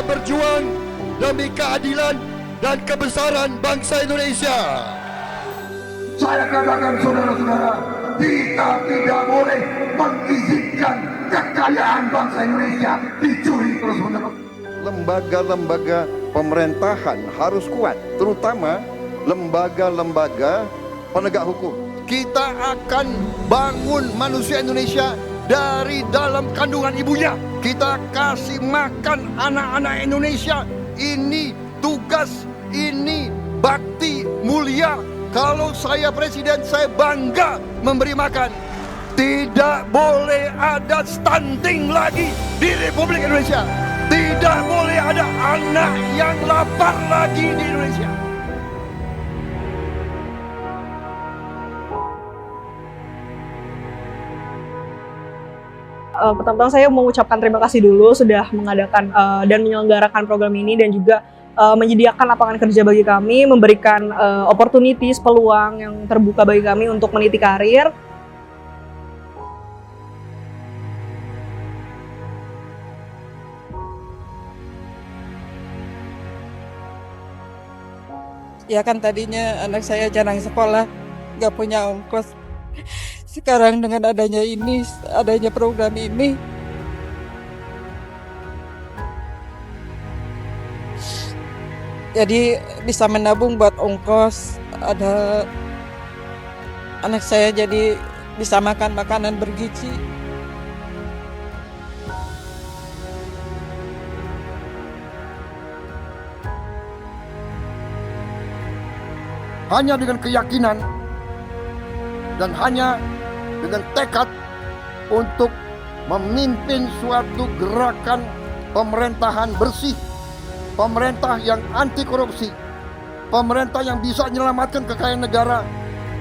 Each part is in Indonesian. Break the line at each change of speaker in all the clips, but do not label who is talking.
berjuang demi keadilan dan kebesaran bangsa Indonesia.
Saya katakan saudara-saudara, kita tidak boleh mengizinkan kekayaan bangsa Indonesia dicuri terus-menerus.
Lembaga-lembaga pemerintahan harus kuat, terutama lembaga-lembaga penegak hukum. Kita akan bangun manusia Indonesia dari dalam kandungan ibunya. Kita kasih makan anak-anak Indonesia. Ini tugas, ini bakti mulia. Kalau saya presiden, saya bangga memberi makan. Tidak boleh ada stunting lagi di Republik Indonesia. Tidak boleh ada anak yang lapar lagi di Indonesia.
Pertama-tama saya mengucapkan terima kasih dulu sudah mengadakan dan menyelenggarakan program ini, dan juga menyediakan lapangan kerja bagi kami, memberikan opportunities, peluang yang terbuka bagi kami untuk meniti karir.
Ya kan tadinya anak saya jarang sekolah, nggak punya ongkos. Sekarang dengan adanya program ini, jadi bisa menabung buat ongkos. Ada anak saya jadi bisa makan makanan bergizi.
Hanya dengan keyakinan dan hanya dengan tekad untuk memimpin suatu gerakan pemerintahan bersih, pemerintah yang anti korupsi, pemerintah yang bisa menyelamatkan kekayaan negara,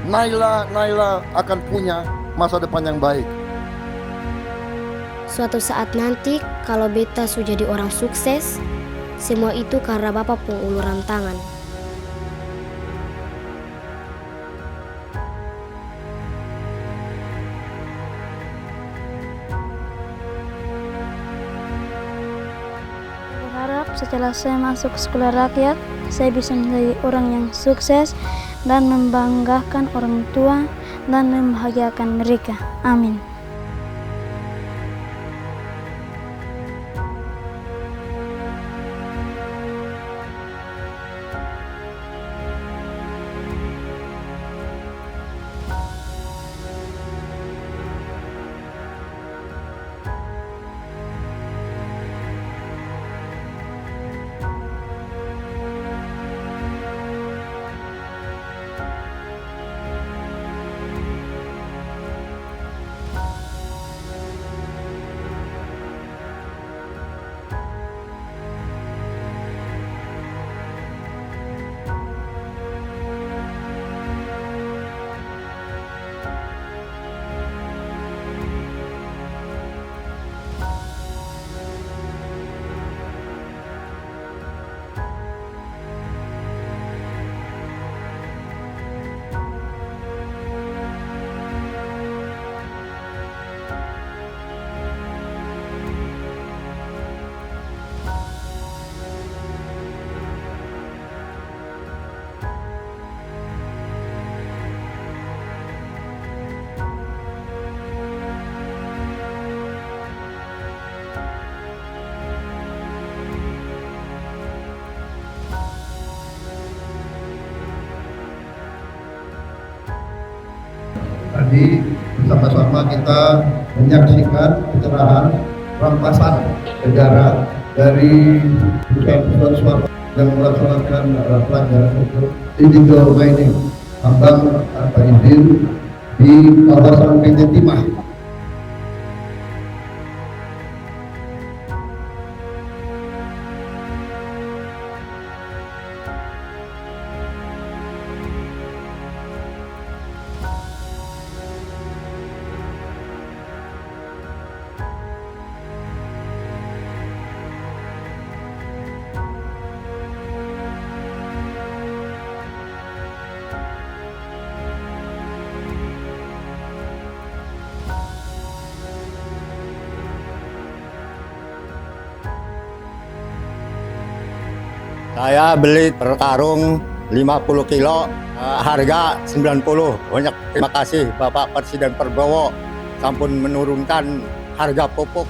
Naila akan punya masa depan yang baik.
Suatu saat nanti, kalau beta sudah jadi orang sukses, semua itu karena Bapak penguluran tangan.
Berharap setelah saya masuk sekolah rakyat, saya bisa menjadi orang yang sukses dan membanggakan orang tua dan membahagiakan mereka. Amin.
Tadi bersama-sama kita menyaksikan pencerahan rampasan negara dari perusahaan swasta yang melaksanakan pelanggaran hukum illegal mining, tambang tanpa izin di kawasan PT Timah.
Saya beli per karung 50 kilo, harga 90. Banyak terima kasih Bapak Presiden Prabowo sampun menurunkan harga pupuk.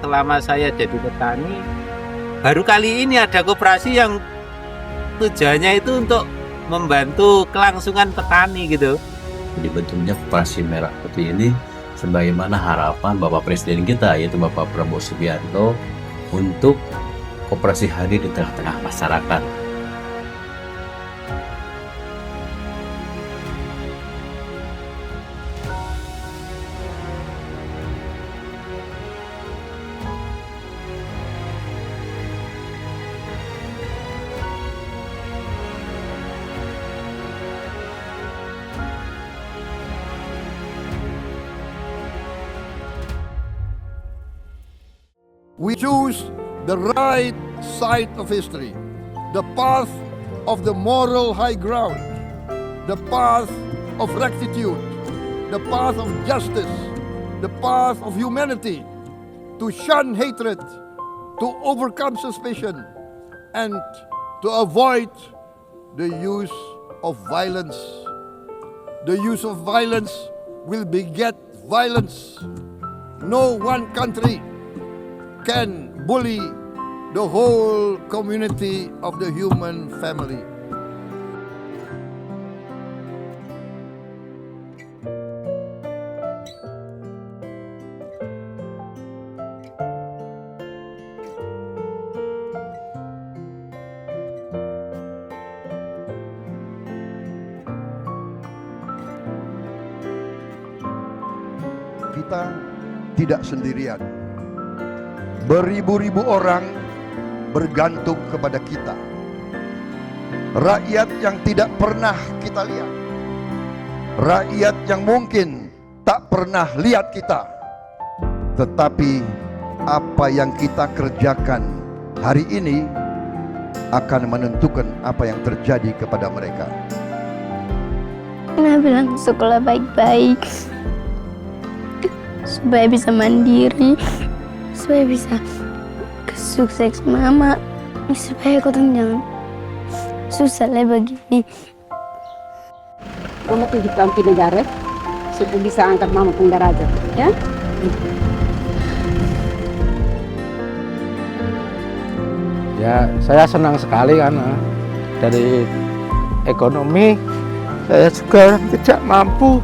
Selama saya jadi petani, baru kali ini ada koperasi yang tujuannya itu untuk membantu kelangsungan petani gitu.
Dibentuknya koperasi merah putih ini sebagaimana harapan Bapak Presiden kita, yaitu Bapak Prabowo Subianto, untuk koperasi hadir di tengah-tengah masyarakat.
We choose the right side of history, the path of the moral high ground, the path of rectitude, the path of justice, the path of humanity, to shun hatred, to overcome suspicion, and to avoid the use of violence. The use of violence will beget violence. No one country can bully the whole community of the human family. Kita tidak sendirian. Beribu-ribu orang bergantung kepada kita. Rakyat yang tidak pernah kita lihat. Rakyat yang mungkin tak pernah lihat kita. Tetapi apa yang kita kerjakan hari ini akan menentukan apa yang terjadi kepada mereka.
Nah, bilang sekolah baik-baik supaya bisa mandiri, supaya bisa sukses mama, supaya aku tuh jangan susah lah begini.
Mama tunjukkan ke negara supaya bisa angkat mama pun derajat, ya?
Ya, saya senang sekali kan dari ekonomi. Saya juga tidak mampu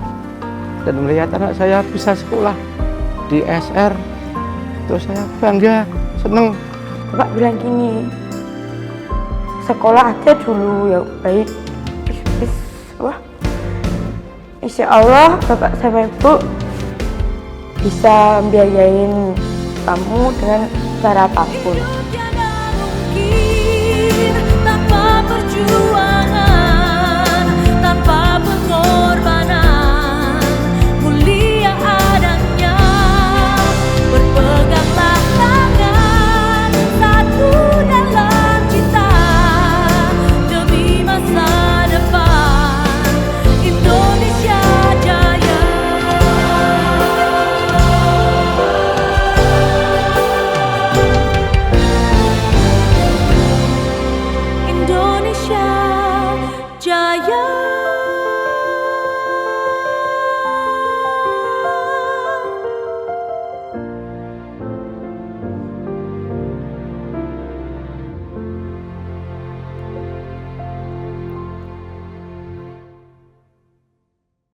dan melihat anak saya bisa sekolah di SR, terus saya bangga, seneng.
Bapak bilang gini, sekolah aja dulu ya baik. Wah, insya Allah bapak sama ibu bisa biayain kamu dengan cara apapun.